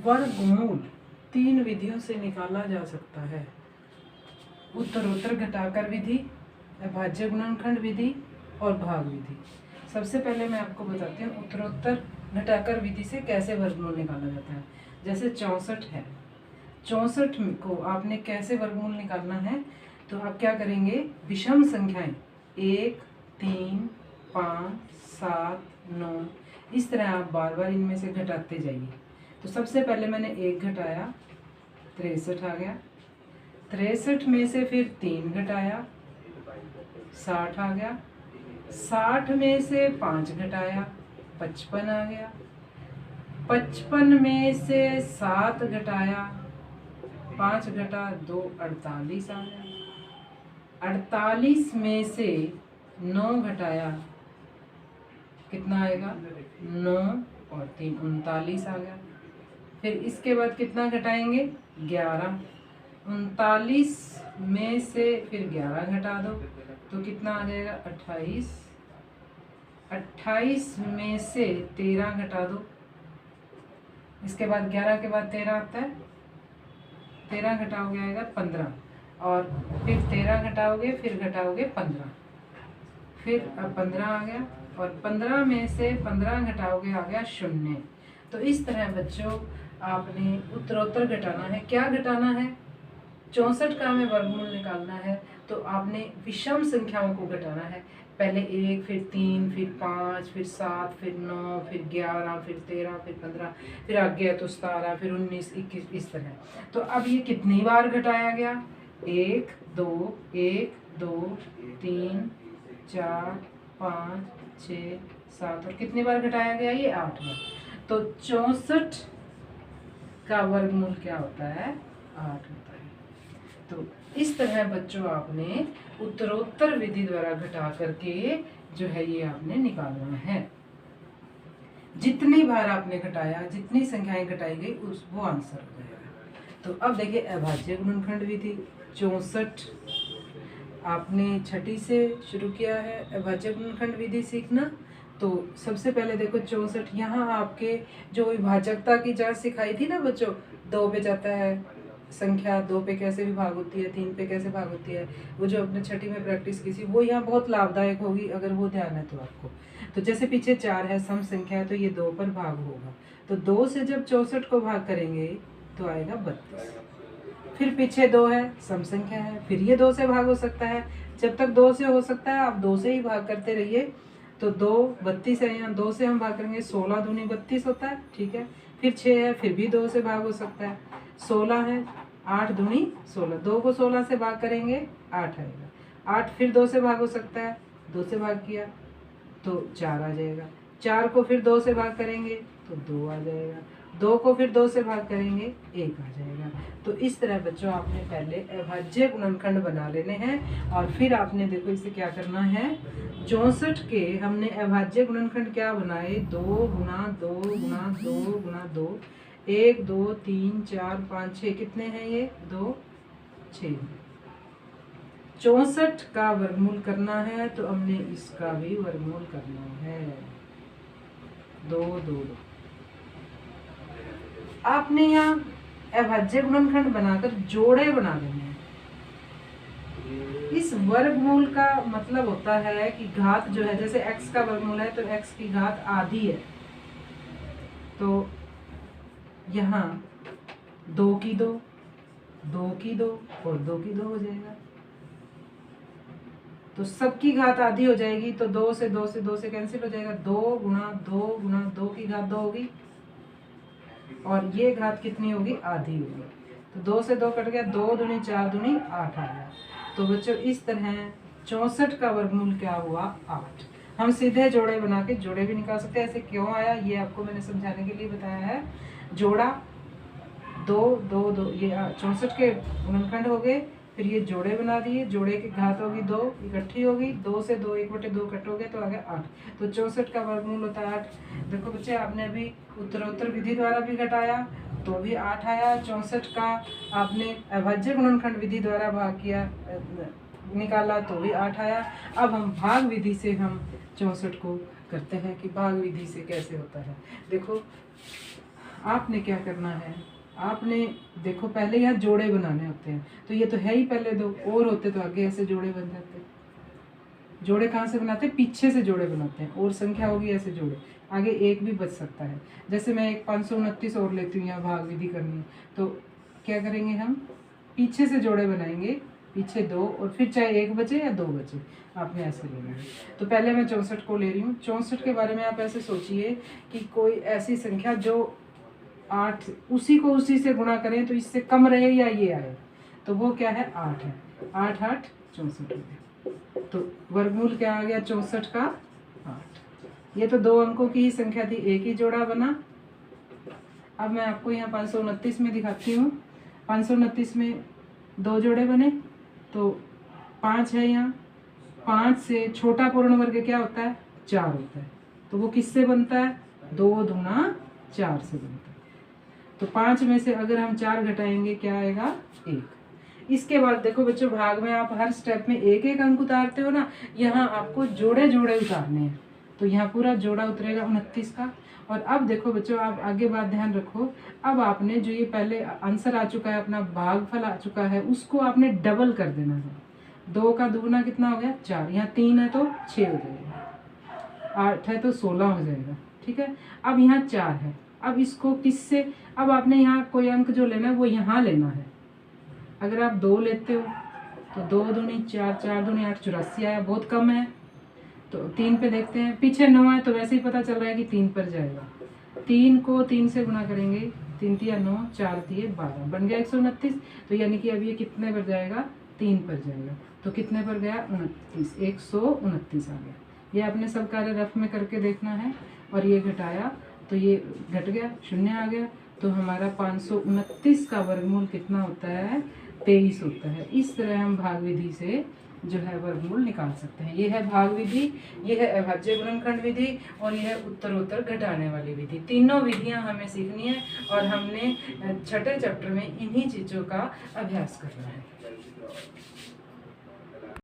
वर्गमूल 3 विधियों से निकाला जा सकता है। उत्तरोत्तर घटाकर विधि, अभाज्य गुणनखंड विधि और भाग विधि। सबसे पहले मैं आपको बताती हूँ उत्तरोत्तर घटाकर विधि से कैसे वर्गमूल निकाला जाता है। जैसे 64 है, 64 को आपने कैसे वर्गमूल निकालना है, तो आप क्या करेंगे, विषम संख्याएं 1, 3, 5, 7, 9 इस तरह आप बार बार इनमें से घटाते जाइए। तो सबसे पहले मैंने 1 घटाया, 63 आ गया। 63 में से फिर 3 घटाया, 60 आ गया। 60 में से 5 घटाया, 55 आ गया। 55 में से 7 घटाया, 5 घटा 2 48 आ गया। 48 में से 9 घटाया, कितना आएगा, 9 और 3 39 आ गया। फिर इसके बाद कितना घटाएंगे, 11। 39 में से फिर 11 घटा दो तो कितना आ जाएगा, 28। 28 में से 13 घटा दो, इसके बाद 11 के बाद 13 आता है, 13 घटाओगे आएगा 15, और फिर 13 घटाओगे फिर घटाओगे 15, फिर अब 15 आ गया, और 15 में से 15 घटाओगे आ गया 0। तो इस तरह बच्चों आपने उत्तरोत्तर घटाना है। क्या घटाना है, 64 का हमें वर्गमूल निकालना है, तो आपने विषम संख्याओं को घटाना है। पहले 1, फिर 3, फिर 5, फिर 7, फिर 9, फिर 11, फिर 13, फिर 15, फिर आगे तो 17, फिर 19, 21 इस तरह। तो अब ये कितनी बार घटाया गया, 1, 2, 1, 2, 3, 4, 5, 6, 7 और कितनी बार घटाया गया, ये 8 बार। तो 64 का वर्गमूल क्या होता है, 8 होता है। तो इस तरह बच्चों आपने उत्तरोत्तर विधि द्वारा घटा करके जो है ये आपने निकालना है। जितनी बार आपने घटाया, जितनी संख्याएं घटाई गई उस वो आंसर हो जाएगा। तो अब देखिए अभाज्य गुणनखंड विधि 64 आपने छठी से शुरू किया है अभाज्य गुणनखंड विधि सीखना। तो सबसे पहले देखो 64 यहाँ आपके जो विभाजकता की जांच सिखाई थी ना बच्चों, 2 पे जाता है संख्या, 2 पे कैसे विभाग होती है, 3 पे कैसे भाग होती है, वो जो अपने छठी में प्रैक्टिस की थी वो यहाँ बहुत लाभदायक होगी अगर वो ध्यान है तो आपको। तो जैसे पीछे 4 है सम संख्या है, तो ये 2 पर भाग होगा, तो 2 से जब 64 को भाग करेंगे तो आएगा 32। फिर पीछे 2 है सम संख्या है, फिर ये 2 से भाग हो सकता है, जब तक 2 से हो सकता है आप 2 से ही भाग करते रहिए। तो 2 32 है, यहाँ 2 से हम भाग करेंगे, 16 दूनी 32 होता है, ठीक है। फिर 6 है, फिर भी 2 से भाग हो सकता है। 16 है, 8 दूनी 16, 2 को 16 से भाग करेंगे 8 आएगा। 8 फिर 2 से भाग हो सकता है, 2 से भाग किया तो 4 आ जाएगा। 4 को फिर 2 से भाग करेंगे तो 2 आ जाएगा। 2 को फिर 2 से भाग करेंगे 1 आ जाएगा। तो इस तरह बच्चों आपने पहले अभाज्य गुणनखंड बना लेने हैं, और फिर आपने देखो इसे क्या करना है, 64 के हमने अभाज्य गुणनखंड क्या बनाए, 2 गुना 2 गुना 2 गुना 2, 1 2 3 4 5 6 कितने हैं ये, 2 6। 64 का वर्गमूल करना है तो हमने इसका भी वर्गमूल करना है, 2 2 2। आपने यहाँ अभाज्य गुणनखंड बनाकर जोड़े बना देने हैं। इस वर्गमूल का मतलब होता है कि घात जो है, जैसे x का वर्गमूल है तो x की घात आधी है, तो यहाँ 2 की 2, 2 की 2 और 2 की 2 हो जाएगा। तो सबकी घात आधी हो जाएगी, तो 2 से 2 से 2 से कैंसिल हो जाएगा, 2 गुना 2 गुना 2 की घात 2 होगी, और ये घात कितनी होगी, आधी होगी। तो 2 से 2 कट गया, 2 दूनी 4 दूनी 8 आ गया। तो बच्चों इस तरह 64 का वर्गमूल क्या हुआ, 8। हम सीधे जोड़े बना के जोड़े भी निकाल सकते हैं। ऐसे क्यों आया ये आपको मैंने समझाने के लिए बताया है। जोड़ा 2 2 2, ये 64 के गुणनखंड हो गए, फिर ये जोड़े बना दिए, जोड़े की घात होगी 2 इकट्ठी होगी, 2 से 2 1/2 कटोगे तो आ गया 8। तो 64 का वर्गमूल होता है 8। देखो बच्चे आपने अभी उत्तरोत्तर विधि द्वारा भी घटाया तो भी 8 आया। 64 का आपने अभाज्य गुणनखंड विधि द्वारा भाग किया निकाला तो भी 8 आया। अब हम भाग विधि से हम 64 को करते हैं कि भाग विधि से कैसे होता है। देखो आपने क्या करना है, आपने देखो पहले यहाँ जोड़े बनाने होते हैं, तो ये तो है ही पहले 2, और होते तो आगे ऐसे जोड़े बन जाते। जोड़े कहाँ से बनाते हैं, पीछे से जोड़े बनाते हैं, और संख्या होगी ऐसे जोड़े, आगे 1 भी बच सकता है। जैसे मैं एक 529 और लेती हूँ, यहाँ भाग विधि करनी है, तो क्या करेंगे हम, पीछे से जोड़े बनाएंगे, पीछे 2 और फिर चाहे 1 बचे या 2 बचे, आपने ऐसे लेना है। तो पहले मैं 64 को ले रही हूँ। 64 के बारे में आप ऐसे सोचिए कि कोई ऐसी संख्या जो 8 उसी को उसी से गुणा करें तो इससे कम रहे या ये आए, तो वो क्या है, 8 है। 8 8 64 हो गया। तो वर्गमूल क्या आ गया 64 का, 8। ये तो 2 अंकों की ही संख्या थी, एक ही जोड़ा बना। अब मैं आपको यहाँ 529 में दिखाती हूँ। 529 में 2 जोड़े बने, तो 5 है यहाँ। 5 से छोटा पूर्ण वर्ग क्या होता है, 4 होता है। तो वो किससे बनता है, 2 दूना 4 से बनता है। तो 5 में से अगर हम 4 घटाएंगे क्या आएगा, 1। इसके बाद देखो बच्चों, भाग में आप हर स्टेप में एक एक अंक उतारते हो ना, यहाँ आपको जोड़े जोड़े उतारने हैं। तो यहाँ पूरा जोड़ा उतरेगा 29 का। और अब देखो बच्चों, आप आगे बात ध्यान रखो, अब आपने जो ये पहले आंसर आ चुका है, अपना भागफल आ चुका है, उसको आपने डबल कर देना है। 2 का दुगुना कितना हो गया, 4। यहाँ 3 है तो 6 हो जाएगा, 8 है तो 16 हो जाएगा, ठीक है। अब यहाँ 4 है, अब इसको किससे, अब आपने यहाँ कोई अंक जो लेना है वो यहाँ लेना है। अगर आप 2 लेते हो तो 2 दूनी 4, 4 दूनी 8, 84 आया, बहुत कम है। तो 3 पे देखते हैं, पीछे 9 है तो वैसे ही पता चल रहा है कि 3 पर जाएगा। 3 को 3 से गुणा करेंगे, 3 तिया 9, 4 तिये 12, बन गया 129। तो यानी कि अब ये कितने पर जाएगा, 3 पर जाएगा। तो कितने पर गया, 29, 129 आ गया। ये आपने सब कार्य रफ में करके देखना है। और ये घटाया तो ये घट गया, 0 आ गया। तो हमारा 529 का वर्गमूल कितना होता है, 23 होता है। इस तरह हम भाग विधि से जो है वर्गमूल निकाल सकते हैं। ये है भाग विधि, ये है अभाज्य गुणनखंड विधि, और ये है उत्तरोत्तर घटाने वाली विधि। तीनों विधियां हमें सीखनी है और हमने छठे चैप्टर में इन्हीं चीज़ों का अभ्यास करना है।